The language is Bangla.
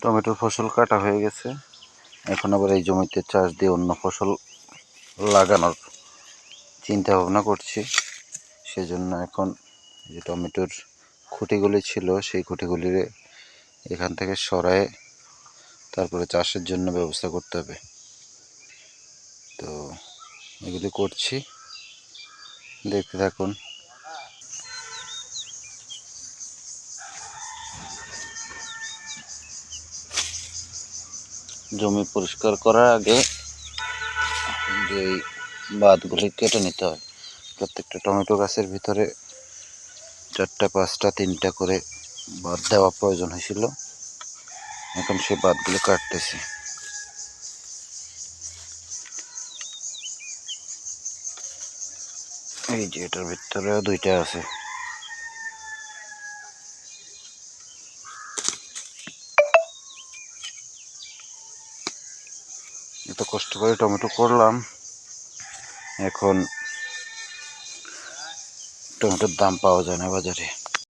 টমেটোর ফসল কাটা হয়ে গেছে। এখন আবার এই জমিতে চাষ দিয়ে অন্য ফসল লাগানোর চিন্তা ভাবনা করছি। সেজন্য এখন যে টমেটোর খুঁটিগুলি ছিল সেই খুঁটিগুলি এখান থেকে সরায়ে তারপরে চাষের জন্য ব্যবস্থা করতে হবে। তো এগুলি করছি, দেখতে থাকুন। জমি পরিষ্কার করার আগে যে বাঁধগুলি কেটে নিতে হয়। প্রত্যেকটা টমেটো গাছের ভিতরে 4টা 5টা 3টা করে বাঁধ দেওয়া প্রয়োজন হয়েছিল। এখন সেই বাঁধগুলি কাটতেছি। এই যে এটার ভিতরেও 2টা আছে। এত কষ্ট করে টমেটো করলাম, এখন টমেটোর দাম পাওয়া যায় না বাজারে।